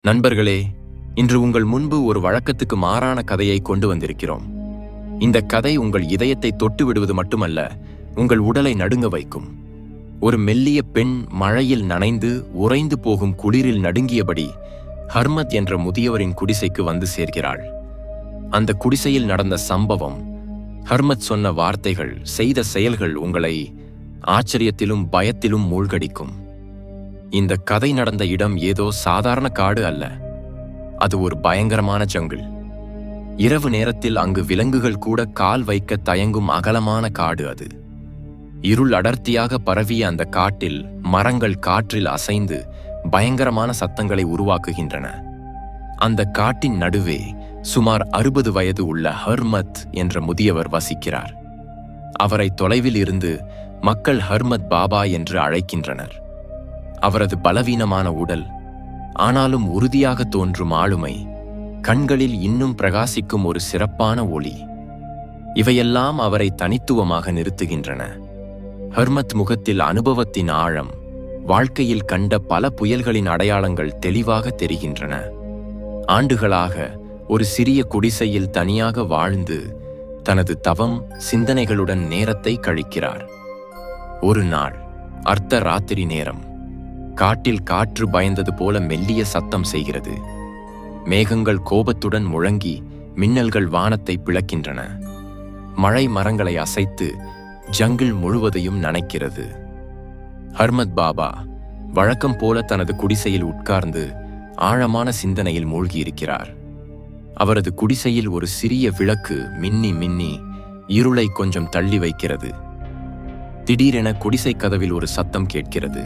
நண்பர்களே, இன்று உங்கள் முன்பு ஒரு வழக்கத்துக்கு மாறான கதையை கொண்டு வந்திருக்கிறோம். இந்த கதை உங்கள் இதயத்தை தொட்டு விடுவது மட்டுமல்ல, உங்கள் உடலை நடுங்க வைக்கும். ஒரு மெல்லிய பெண் மழையில் நனைந்து உறைந்து போகும் குளிரில் நடுங்கியபடி ஹர்மத் என்ற முதியவரின் குடிசைக்கு வந்து சேர்கிறாள். அந்த குடிசையில் நடந்த சம்பவம், ஹர்மத் சொன்ன வார்த்தைகள், செய்த செயல்கள் உங்களை ஆச்சரியத்திலும் பயத்திலும் மூழ்கடிக்கும். இந்த கதை நடந்த இடம் ஏதோ சாதாரண காடு அல்ல, அது ஒரு பயங்கரமான ஜங்கிள். இரவு நேரத்தில் அங்கு விலங்குகள் கூட கால் வைக்க தயங்கும் அகலமான காடு அது. இருள் அடர்த்தியாக பரவிய அந்த காட்டில் மரங்கள் காற்றில் அசைந்து பயங்கரமான சத்தங்களை உருவாக்குகின்றன. அந்த காட்டின் நடுவே சுமார் 60 வயது உள்ள ஹர்மத் என்ற முதியவர் வசிக்கிறார். அவரை தொலைவில் இருந்து மக்கள் ஹர்மத் பாபா என்று அழைக்கின்றனர். அவரது பலவீனமான உடல், ஆனாலும் உறுதியாக தோன்றும் ஆளுமை, கண்களில் இன்னும் பிரகாசிக்கும் ஒரு சிறப்பான ஒளி, இவையெல்லாம் அவரை தனித்துவமாக நிறுத்துகின்றன. ஹர்மத் முகத்தில் அனுபவத்தின் ஆழம், வாழ்க்கையில் கண்ட பல புயல்களின் அடையாளங்கள் தெளிவாக தெரிகின்றன. ஆண்டுகளாக ஒரு சிறிய குடிசையில் தனியாக வாழ்ந்து தனது தவம், சிந்தனைகளுடன் நேரத்தை கழிக்கிறார். ஒரு நாள் அர்த்த ராத்திரி நேரம், காட்டில் காற்று பயந்தது போல மெல்லிய சத்தம் செய்கிறது. மேகங்கள் கோபத்துடன் முழங்கி மின்னல்கள் வானத்தை பிளக்கின்றன. மழை மரங்களை அசைத்து ஜங்கிள் முழுவதையும் நனைக்கிறது. ஹர்மத் பாபா வழக்கம் போல தனது குடிசையில் உட்கார்ந்து ஆழமான சிந்தனையில் மூழ்கியிருக்கிறார். அவரது குடிசையில் ஒரு சிறிய விளக்கு மின்னி மின்னி இருளை கொஞ்சம் தள்ளி வைக்கிறது. திடீரென குடிசை கதவில் ஒரு சத்தம் கேட்கிறது.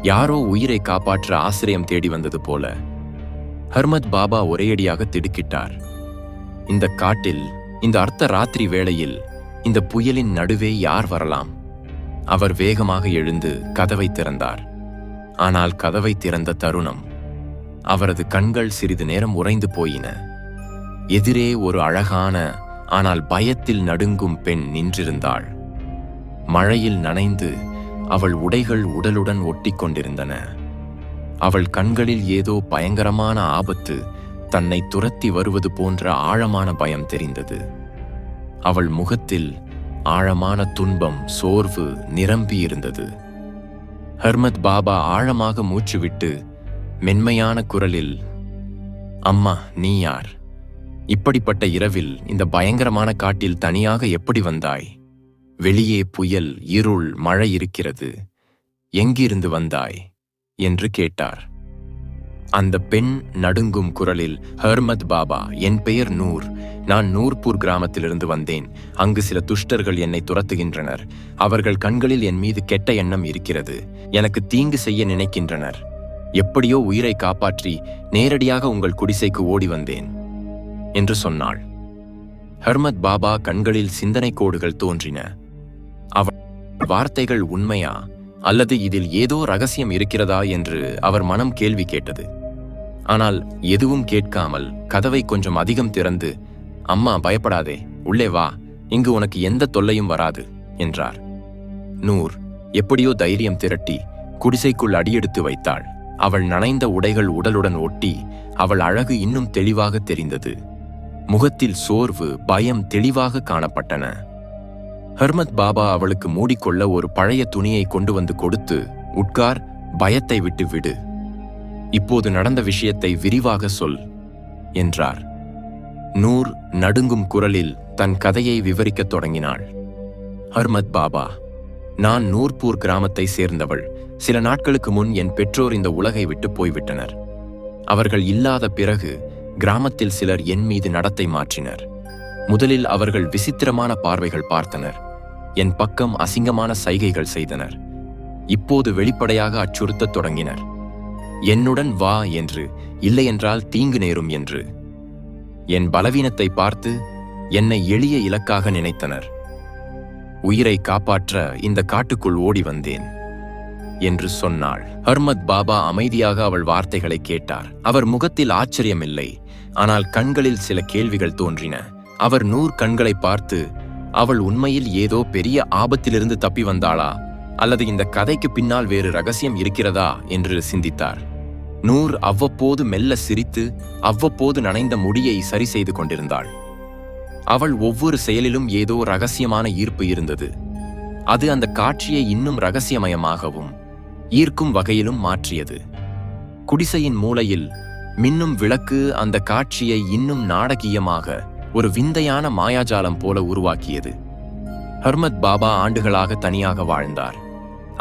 யாரோ உயிரை காப்பாற்ற ஆசிரியம் தேடி வந்தது போல. ஹர்மத் பாபா ஒரேயடியாக திடுக்கிட்டார். இந்த காட்டில், இந்த அர்த்த ராத்திரி வேளையில், இந்த புயலின் நடுவே யார் வரலாம்? அவர் வேகமாக எழுந்து கதவை திறந்தார். ஆனால் கதவை திறந்த தருணம், அவரது கண்கள் சிறிது நேரம் உறைந்து போயின. எதிரே ஒரு அழகான, ஆனால் பயத்தில் நடுங்கும் பெண் நின்றிருந்தாள். மழையில் நனைந்து அவள் உடைகள் உடலுடன் ஒட்டி கொண்டிருந்தன. அவள் கண்களில் ஏதோ பயங்கரமான ஆபத்து தன்னை துரத்தி வருவது போன்ற ஆழமான பயம் தெரிந்தது. அவள் முகத்தில் ஆழமான துன்பம், சோர்வு நிரம்பியிருந்தது. ஹர்மத் பாபா ஆழமாக மூச்சுவிட்டு மென்மையான குரலில், "அம்மா, நீ யார்? இப்படிப்பட்ட இரவில் இந்த பயங்கரமான காட்டில் தனியாக எப்படி வந்தாய்? வெளியே புயல், இருள், மழை இருக்கிறது. எங்கிருந்து வந்தாய்?" என்று கேட்டார். அந்த பெண் நடுங்கும் குரலில், "ஹர்மத் பாபா, என் பெயர் நூர். நான் நூர்பூர் கிராமத்திலிருந்து வந்தேன். அங்கு சில துஷ்டர்கள் என்னை துரத்துகின்றனர். அவர்கள் கண்களில் என் மீது கெட்ட எண்ணம் இருக்கிறது. எனக்கு தீங்கு செய்ய நினைக்கின்றனர். எப்படியோ உயிரை காப்பாற்றி நேரடியாக உங்கள் குடிசைக்கு ஓடி வந்தேன்" என்று சொன்னாள். ஹர்மத் பாபா கண்களில் சிந்தனை கோடுகள் தோன்றின. அவள் வார்த்தைகள் உண்மையா, அல்லது இதில் ஏதோ ரகசியம் இருக்கிறதா என்று அவர் மனம் கேள்வி கேட்டது. ஆனால் எதுவும் கேட்காமல் கதவை கொஞ்சம் அதிகம் திறந்து, "அம்மா, பயப்படாதே, உள்ளே வா. இங்கு உனக்கு எந்த தொல்லையும் வராது" என்றார். நூர் எப்படியோ தைரியம் திரட்டி குடிசைக்குள் அடியெடுத்து வைத்தாள். அவள் நனைந்த உடைகள் உடலுடன் ஒட்டி அவள் அழகு இன்னும் தெளிவாக தெரிந்தது. முகத்தில் சோர்வு, பயம் தெளிவாக காணப்பட்டன. ஹர்மத் பாபா அவளுக்கு மூடிக்கொள்ள ஒரு பழைய துணியை கொண்டு வந்து கொடுத்து, "உட்கார், பயத்தை விட்டு விடு. இப்போது நடந்த விஷயத்தை விரிவாக சொல்" என்றார். நூர் நடுங்கும் குரலில் தன் கதையை விவரிக்கத் தொடங்கினாள். "ஹர்மத் பாபா, நான் நூர்பூர் கிராமத்தை சேர்ந்தவள். சில நாட்களுக்கு முன் என் பெற்றோர் இந்த உலகை விட்டு போய்விட்டனர். அவர்கள் இல்லாத பிறகு கிராமத்தில் சிலர் என் மீது நடத்தை மாற்றினர். முதலில் அவர்கள் விசித்திரமான பார்வைகள் பார்த்தனர். என் பக்கம் அசிங்கமான சைகைகள் செய்தனர். இப்போது வெளிப்படையாக அச்சுறுத்தத் தொடங்கினர். என்னுடன் வா என்று, இல்லையென்றால் தீங்கு நேரும் என்று. என் பலவீனத்தை பார்த்து என்னை எளிய இலக்காக நினைத்தனர். உயிரை காப்பாற்ற இந்த காட்டுக்குள் ஓடி வந்தேன்" என்று சொன்னாள். ஹர்மத் பாபா அமைதியாக அவள் வார்த்தைகளை கேட்டார். அவர் முகத்தில் ஆச்சரியமில்லை, ஆனால் கண்களில் சில கேள்விகள் தோன்றின. அவர் நூர் கண்களை பார்த்து, அவள் உண்மையில் ஏதோ பெரிய ஆபத்திலிருந்து தப்பி வந்தாளா, அல்லது இந்த கதைக்கு பின்னால் வேறு ரகசியம் இருக்கிறதா என்று சிந்தித்தார். நூர் அவ்வப்போது மெல்ல சிரித்து அவ்வப்போது நனைந்த முடியை சரி செய்து கொண்டிருந்தாள். அவள் ஒவ்வொரு செயலிலும் ஏதோ ரகசியமான ஈர்ப்பு இருந்தது. அது அந்த காட்சியை இன்னும் ரகசியமயமாகவும் ஈர்க்கும் வகையிலும் மாற்றியது. குடிசையின் மூலையில் மின்னும் விளக்கு அந்த காட்சியை இன்னும் நாடகீயமாக ஒரு விந்தையான மாயாஜாலம் போல உருவாக்கியது. ஹர்மத் பாபா ஆண்டுகளாக தனியாக வாழ்ந்தார்.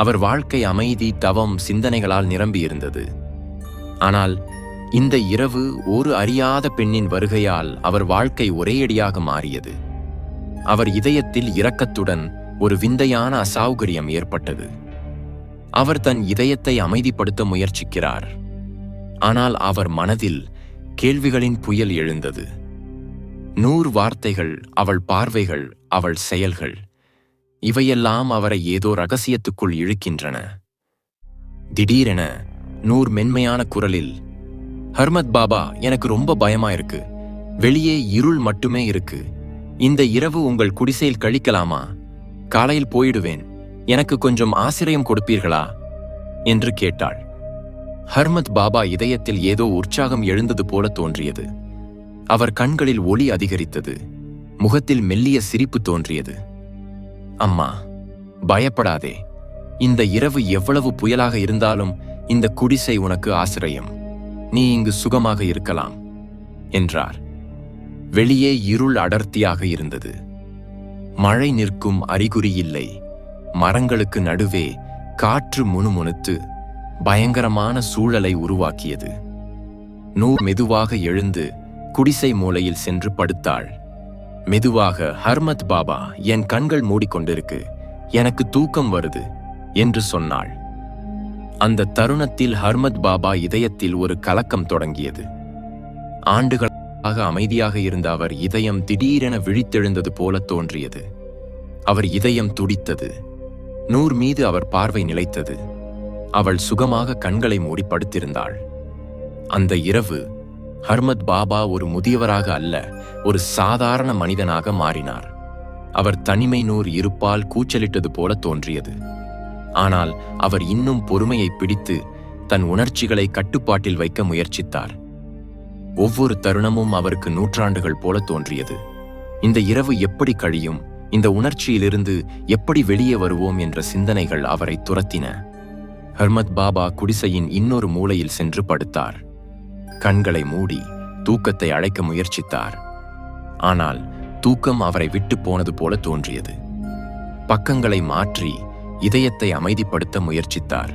அவர் வாழ்க்கை அமைதி, தவம், சிந்தனைகளால் நிரம்பியிருந்தது. ஆனால் இந்த இரவு ஒரு அறியாத பெண்ணின் வருகையால் அவர் வாழ்க்கை ஒரேயடியாக மாறியது. அவர் இதயத்தில் இரக்கத்துடன் ஒரு விந்தையான அசௌகரியம் ஏற்பட்டது. அவர் தன் இதயத்தை அமைதிப்படுத்த முயற்சிக்கிறார். ஆனால் அவர் மனதில் கேள்விகளின் புயல் எழுந்தது. 100 வார்த்தைகள், அவள் பார்வைகள், அவள் செயல்கள், இவையெல்லாம் அவரை ஏதோ ரகசியத்துக்குள் இழுக்கின்றன. திடீரென 100 மென்மையான குரலில், ஹர்மத் பாபா, எனக்கு ரொம்ப பயமா இருக்கு. வெளியே இருள் மட்டுமே இருக்கு. இந்த இரவு உங்கள் குடிசையில் கழிக்கலாமா? காலையில் போயிடுவேன். எனக்கு கொஞ்சம் ஆசிரியம் கொடுப்பீர்களா என்று கேட்டாள். ஹர்மத் பாபா இதயத்தில் ஏதோ உற்சாகம் எழுந்தது போல தோன்றியது. அவர் கண்களில் ஒளி அதிகரித்தது. முகத்தில் மெல்லிய சிரிப்பு தோன்றியது. அம்மா, பயப்படாதே. இந்த இரவு எவ்வளவு புயலாக இருந்தாலும் இந்த குடிசை உனக்கு ஆசிரியம். நீ இங்கு சுகமாக இருக்கலாம் என்றார். வெளியே இருள் அடர்த்தியாக இருந்தது. மழை நிற்கும் அறிகுறி இல்லை. மரங்களுக்கு நடுவே காற்று முணுமுணுத்து பயங்கரமான சூழலை உருவாக்கியது. நூர் மெதுவாக எழுந்து குடிசை மூலையில் சென்று படுத்தாள். மெதுவாக, ஹர்மத் பாபா, என் கண்கள் மூடிக்கொண்டிருக்கு, எனக்கு தூக்கம் வருது என்று சொன்னாள். அந்த தருணத்தில் ஹர்மத் பாபா இதயத்தில் ஒரு கலக்கம் தொடங்கியது. ஆண்டுகளாக அமைதியாக இருந்த அவர் இதயம் திடீரென விழித்தெழுந்தது போல தோன்றியது. அவர் இதயம் துடித்தது. நூர் மீது அவர் பார்வை நிலைத்தது. அவள் சுகமாக கண்களை மூடி படுத்திருந்தாள். அந்த இரவு ஹர்மத் பாபா ஒரு முதியவராக அல்ல, ஒரு சாதாரண மனிதனாக மாறினார். அவர் தனிமை நூர் இருப்பால் கூச்சலிட்டது போல தோன்றியது. ஆனால் அவர் இன்னும் பொறுமையை பிடித்து தன் உணர்ச்சிகளை கட்டுப்பாட்டில் வைக்க முயற்சித்தார். ஒவ்வொரு தருணமும் அவருக்கு நூற்றாண்டுகள் போல தோன்றியது. இந்த இரவு எப்படி கழியும், இந்த உணர்ச்சியிலிருந்து எப்படி வெளியே வருவோம் என்ற சிந்தனைகள் அவரை துரத்தின. ஹர்மத் பாபா குடிசையின் இன்னொரு மூலையில் சென்று படுத்தார். கண்களை மூடி தூக்கத்தை அழைக்க முயற்சித்தார். ஆனால் தூக்கம் அவரை விட்டு போனது போல தோன்றியது. பக்கங்களை மாற்றி இதயத்தை அமைதிப்படுத்த முயற்சித்தார்.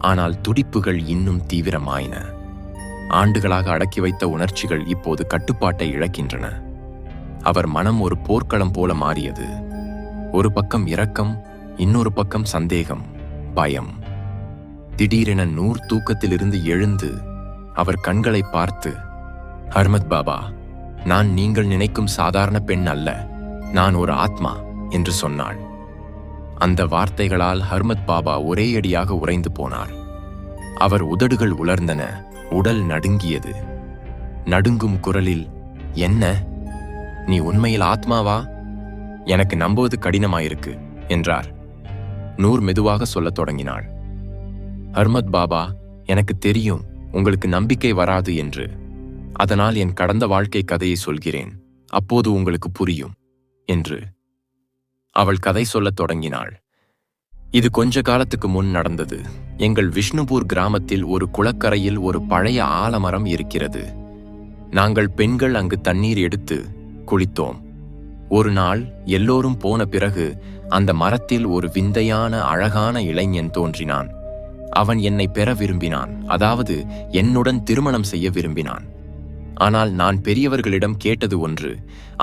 ஆனால் துடிப்புகள் இன்னும் தீவிரமாயின. ஆண்டுகளாக அடக்கி வைத்த உணர்ச்சிகள் இப்போது கட்டுப்பாட்டை இழக்கின்றன. அவர் மனம் ஒரு போர்க்களம் போல மாறியது. ஒரு பக்கம் இரக்கம், இன்னொரு பக்கம் சந்தேகம், பயம். திடீரென நூர் தூக்கத்திலிருந்து எழுந்து அவர் கண்களை பார்த்து, ஹர்மத் பாபா, நான் நீங்கள் நினைக்கும் சாதாரண பெண் அல்ல, நான் ஒரு ஆத்மா என்று சொன்னாள். அந்த வார்த்தைகளால் ஹர்மத் பாபா ஒரேயடியாக உறைந்து போனார். அவர் உதடுகள் உலர்ந்தன, உடல் நடுங்கியது. நடுங்கும் குரலில், என்ன, நீ உண்மையில் ஆத்மாவா? எனக்கு நம்புவது கடினமாயிருக்கு என்றார். நூர் மெதுவாக சொல்லத் தொடங்கினாள். ஹர்மத் பாபா, எனக்கு தெரியும் உங்களுக்கு நம்பிக்கை வராது என்று. அதனால் என் கடந்த வாழ்க்கை கதையை சொல்கிறேன், அப்போது உங்களுக்கு புரியும் என்று. அவள் கதை சொல்லத் தொடங்கினாள். இது கொஞ்ச காலத்துக்கு முன் நடந்தது. எங்கள் விஷ்ணுபூர் கிராமத்தில் ஒரு குளக்கரையில் ஒரு பழைய ஆலமரம் இருக்கிறது. நாங்கள் பெண்கள் அங்கு தண்ணீர் எடுத்து குளித்தோம். ஒரு நாள் எல்லோரும் போன பிறகு அந்த மரத்தில் ஒரு விந்தையான அழகான இளைஞன் தோன்றினான். அவன் என்னை பெற விரும்பினான், அதாவது என்னுடன் திருமணம் செய்ய விரும்பினான். ஆனால் நான் பெரியவர்களிடம் கேட்டது ஒன்று,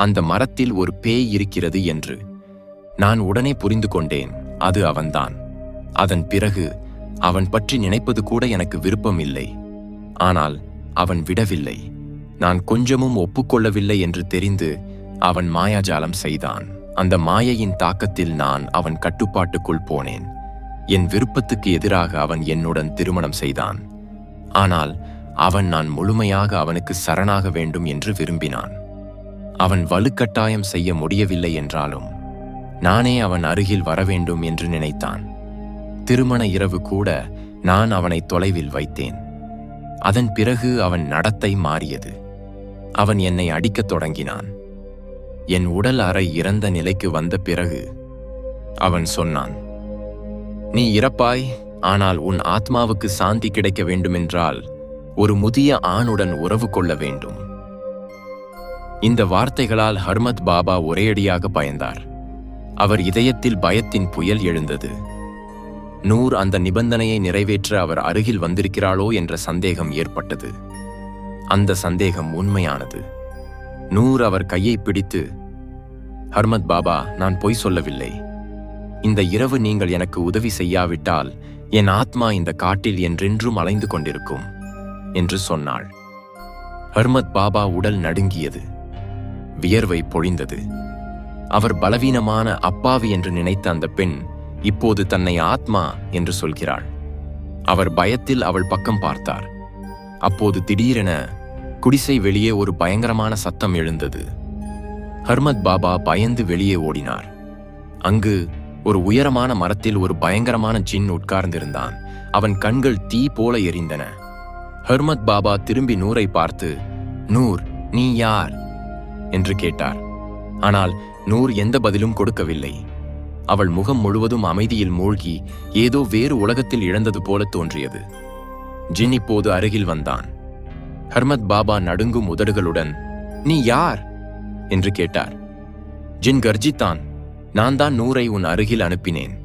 அந்த மரத்தில் ஒரு பேய் இருக்கிறது என்று. நான் உடனே புரிந்து கொண்டேன், அது அவன்தான். அதன் பிறகு அவன் பற்றி நினைப்பது கூட எனக்கு விருப்பம் இல்லை. ஆனால் அவன் விடவில்லை. நான் கொஞ்சமும் ஒப்புக்கொள்ளவில்லை என்று தெரிந்து அவன் மாயாஜாலம் செய்தான். அந்த மாயையின் தாக்கத்தில் நான் அவன் கட்டுப்பாட்டுக்குள் போனேன். என் விருப்பத்துக்கு எதிராக அவன் என்னுடன் திருமணம் செய்தான். ஆனால் அவன் நான் முழுமையாக அவனுக்கு சரணாக வேண்டும் என்று விரும்பினான். அவன் வலுக்கட்டாயம் செய்ய முடியவில்லை என்றாலும் நானே அவன் அருகில் வரவேண்டும் என்று நினைத்தான். திருமண இரவு கூட நான் அவனை தொலைவில் வைத்தேன். அதன் பிறகு அவன் நடத்தை மாறியது. அவன் என்னை அடிக்கத் தொடங்கினான். என் உடல் அறை இறந்த நிலைக்கு வந்த பிறகு அவன் சொன்னான், நீ இறப்பாய், ஆனால் உன் ஆத்மாவுக்கு சாந்தி கிடைக்க வேண்டுமென்றால் ஒரு முதிய ஆணுடன் உறவு கொள்ள வேண்டும். இந்த வார்த்தைகளால் ஹர்மத் பாபா ஒரேயடியாக பயந்தார். அவர் இதயத்தில் பயத்தின் புயல் எழுந்தது. நூர் அந்த நிபந்தனையை நிறைவேற்ற அவர் அருகில் வந்திருக்கிறாளோ என்ற சந்தேகம் ஏற்பட்டது. அந்த சந்தேகம் உண்மையானது. நூர் அவர் கையை பிடித்து, ஹர்மத் பாபா, நான் பொய் சொல்லவில்லை. இந்த இரவு நீங்கள் எனக்கு உதவி செய்யாவிட்டால் என் ஆத்மா இந்த காட்டில் என்றென்றும் அலைந்து கொண்டிருக்கும் என்று சொன்னாள். ஹர்மத் பாபா உடல் நடுங்கியது. வியர்வை பொழிந்தது. அவர் பலவீனமான அப்பாவி என்று நினைத்த அந்த பெண் இப்போது தன்னை ஆத்மா என்று சொல்கிறாள். அவர் பயத்தில் அவள் பக்கம் பார்த்தார். அப்போது திடீரென குடிசை வெளியே ஒரு பயங்கரமான சத்தம் எழுந்தது. ஹர்மத் பாபா பயந்து வெளியே ஓடினார். அங்கு ஒரு உயரமான மரத்தில் ஒரு பயங்கரமான ஜின் உட்கார்ந்திருந்தான். அவன் கண்கள் தீ போல எரிந்தன. ஹர்மத் பாபா திரும்பி நூரை பார்த்து, நூர், நீ யார் என்று கேட்டார். ஆனால் நூர் எந்த பதிலும் கொடுக்கவில்லை. அவள் முகம் முழுவதும் அமைதியில் மூழ்கி ஏதோ வேறு உலகத்தில் இழந்தது போல தோன்றியது. ஜின் இப்போது அருகில் வந்தான். ஹர்மத் பாபா நடுங்கும் உதடுகளுடன், நீ யார் என்று கேட்டார். ஜின் கர்ஜித்தான், நான் தான் நூரை உன் அருகில் அனுப்பினேன்.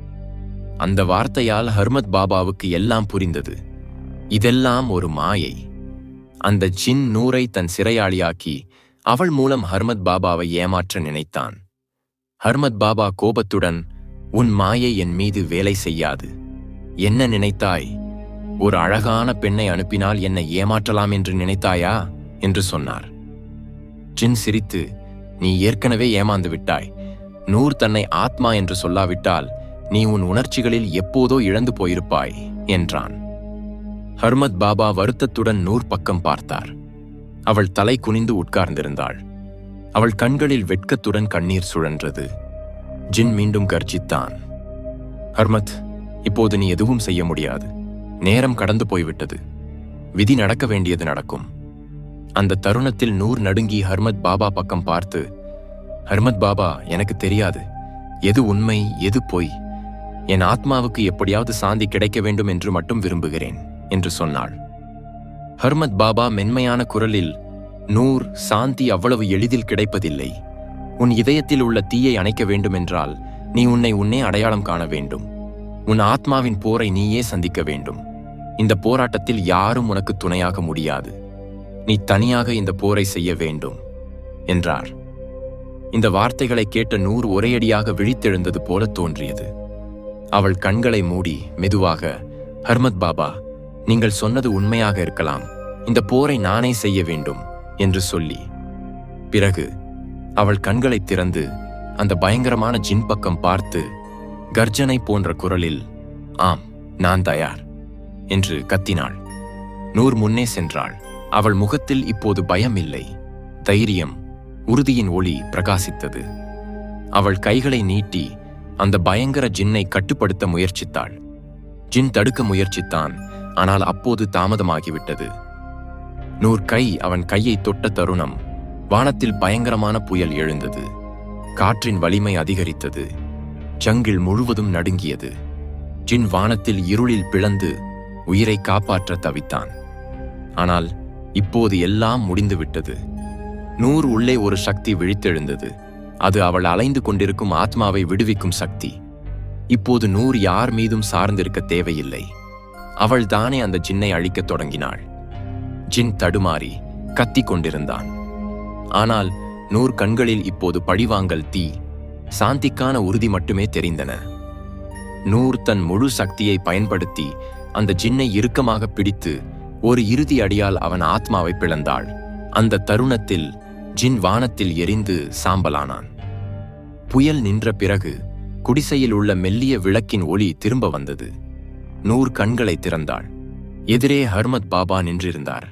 அந்த வார்த்தையால் ஹர்மத் பாபாவுக்கு எல்லாம் புரிந்தது. இதெல்லாம் ஒரு மாயை. அந்த ஜின் நூரை தன் சிறையாளியாக்கி அவள் மூலம் ஹர்மத் பாபாவை ஏமாற்ற நினைத்தான். ஹர்மத் பாபா கோபத்துடன், உன் மாயை என் மீது வேலை செய்யாது. என்ன நினைத்தாய்? ஒரு அழகான பெண்ணை அனுப்பினால் என்னை ஏமாற்றலாம் என்று நினைத்தாயா என்று சொன்னார். ஜின் சிரித்து, நீ ஏற்கனவே ஏமாந்து விட்டாய். நூர் தன்னை ஆத்மா என்று சொல்லாவிட்டால் நீ உன் உணர்ச்சிகளில் எப்போதோ இழந்து போயிருப்பாய் என்றான். ஹர்மத் பாபா வருத்தத்துடன் நூர் பக்கம் பார்த்தார். அவள் தலை குனிந்து உட்கார்ந்திருந்தாள். அவள் கண்களில் வெட்கத்துடன் கண்ணீர் சுழன்றது. ஜின் மீண்டும் கர்ஜித்தான், ஹர்மத், இப்போது நீ எதுவும் செய்ய முடியாது. நேரம் கடந்து போய்விட்டது. விதி நடக்க வேண்டியது நடக்கும். அந்த தருணத்தில் நூர் நடுங்கி ஹர்மத் பாபா பக்கம் பார்த்து, ஹர்மத் பாபா, எனக்கு தெரியாது எது உண்மை எது பொய். என் ஆத்மாவுக்கு எப்படியாவது சாந்தி கிடைக்க வேண்டும் என்று மட்டும் விரும்புகிறேன் என்று சொன்னாள். ஹர்மத் பாபா மென்மையான குரலில், நூர், சாந்தி அவ்வளவு எளிதில் கிடைப்பதில்லை. உன் இதயத்தில் உள்ள தீயை அணைக்க வேண்டுமென்றால் நீ உன்னை அடையாளம் காண வேண்டும். உன் ஆத்மாவின் போரை நீயே சந்திக்க வேண்டும். இந்த போராட்டத்தில் யாரும் உனக்கு துணையாக முடியாது. நீ தனியாக இந்த போரை செய்ய வேண்டும் என்றார். இந்த வார்த்தைகளை கேட்ட நூர் ஒரேயடியாக விழித்தெழுந்தது போல தோன்றியது. அவள் கண்களை மூடி மெதுவாக, ஹர்மத் பாபா, நீங்கள் சொன்னது உண்மையாக இருக்கலாம். இந்த போரை நானே செய்ய வேண்டும் என்று சொல்லி, பிறகு அவள் கண்களை திறந்து அந்த பயங்கரமான ஜின் பக்கம் பார்த்து கர்ஜனை போன்ற குரலில், ஆம், நான் தயார் என்று கத்தினாள். நூர் முன்னே சென்றாள். அவள் முகத்தில் இப்போது பயம் இல்லை, தைரியம், உறுதியின் ஒளி பிரகாசித்தது. அவள் கைகளை நீட்டி அந்த பயங்கர ஜின்னை கட்டுப்படுத்த முயற்சித்தாள். ஜின் தடுக்க முயற்சித்தான். ஆனால் அப்போது தாமதமாகிவிட்டது. நூர் கை அவன் கையை தொட்ட தருணம் வானத்தில் பயங்கரமான புயல் எழுந்தது. காற்றின் வலிமை அதிகரித்தது. ஜங்கிள் முழுவதும் நடுங்கியது. ஜின் வானத்தில் இருளில் பிளந்து உயிரை காப்பாற்ற தவித்தான். ஆனால் இப்போது எல்லாம் முடிந்துவிட்டது. நூர் உள்ளே ஒரு சக்தி விழித்தெழுந்தது. அது அவள் அலைந்து கொண்டிருக்கும் ஆத்மாவை விடுவிக்கும் சக்தி. இப்போது நூர் யார் மீதும் சார்ந்திருக்க தேவையில்லை. அவள் தானே அந்த ஜின்னை அழிக்கத் தொடங்கினாள். ஜின் தடுமாறி கத்திக் கொண்டிருந்தான். ஆனால் நூர் கண்களில் இப்போது பழிவாங்கல், தீ, சாந்திக்கான உறுதி மட்டுமே தெரிந்தன. நூர் தன் முழு சக்தியை பயன்படுத்தி அந்த ஜின்னை இறுக்கமாக பிடித்து ஒரு இறுதி அடியால் அவன் ஆத்மாவை பிளந்தாள். அந்த தருணத்தில் ஜின் வானத்தில் எரிந்து சாம்பலானான். புயல் நின்ற பிறகு குடிசையில் உள்ள மெல்லிய விளக்கின் ஒளி திரும்ப வந்தது. நூர் கண்களை திறந்தாள். எதிரே ஹர்மத் பாபா நின்றிருந்தார்.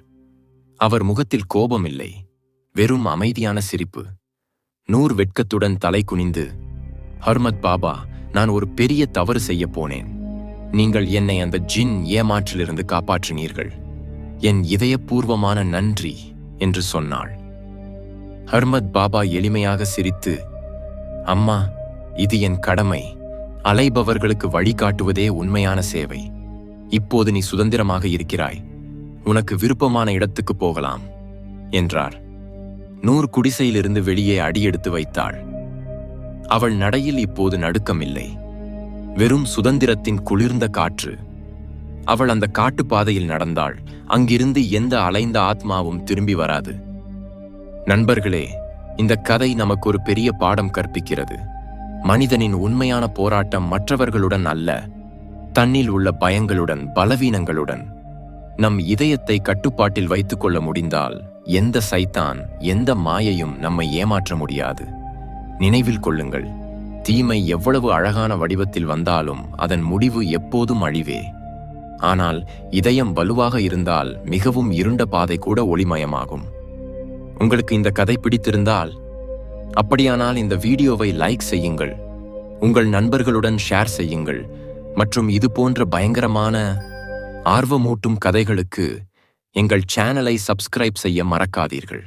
அவர் முகத்தில் கோபம் இல்லை, வெறும் அமைதியான சிரிப்பு. நூர் வெட்கத்துடன் தலை குனிந்து, ஹர்மத் பாபா, நான் ஒரு பெரிய தவறு செய்ய போனேன். நீங்கள் என்னை அந்த ஜின் ஏமாற்றிலிருந்து காப்பாற்றினீர்கள். என் இதயபூர்வமான நன்றி என்று சொன்னாள். ஹர்மத் பாபா எளிமையாக சிரித்து, அம்மா, இது என் கடமை. அலைபவர்களுக்கு வழிகாட்டுவதே உண்மையான சேவை. இப்போது நீ சுதந்திரமாக இருக்கிறாய். உனக்கு விருப்பமான இடத்துக்கு போகலாம் என்றார். நூர் குடிசையிலிருந்து வெளியே அடியெடுத்து வைத்தாள். அவள் நடையில் இப்போது நடுக்கமில்லை, வெறும் சுதந்திரத்தின் குளிர்ந்த காற்று. அவள் அந்த காட்டுப்பாதையில் நடந்தாள். அங்கிருந்து எந்த அலைந்த ஆத்மாவும் திரும்பி வராது. நண்பர்களே, இந்த கதை நமக்கு ஒரு பெரிய பாடம் கற்பிக்கிறது. மனிதனின் உண்மையான போராட்டம் மற்றவர்களுடன் அல்ல, தன்னில் உள்ள பயங்களுடன், பலவீனங்களுடன். நம் இதயத்தை கட்டுப்பாட்டில் வைத்துக் கொள்ள முடிந்தால் எந்த சைத்தான், எந்த மாயையும் நம்மை ஏமாற்ற முடியாது. நினைவில் கொள்ளுங்கள், தீமை எவ்வளவு அழகான வடிவத்தில் வந்தாலும் அதன் முடிவு எப்போதும் அழிவே. ஆனால் இதயம் வலுவாக இருந்தால் மிகவும் இருண்ட பாதை கூட ஒளிமயமாகும். உங்களுக்கு இந்த கதை பிடித்திருந்தால், அப்படியானால் இந்த வீடியோவை லைக் செய்யுங்கள், உங்கள் நண்பர்களுடன் ஷேர் செய்யுங்கள், மற்றும் இது போன்ற பயங்கரமான ஆர்வமூட்டும் கதைகளுக்கு எங்கள் சேனலை சப்ஸ்கிரைப் செய்ய மறக்காதீர்கள்.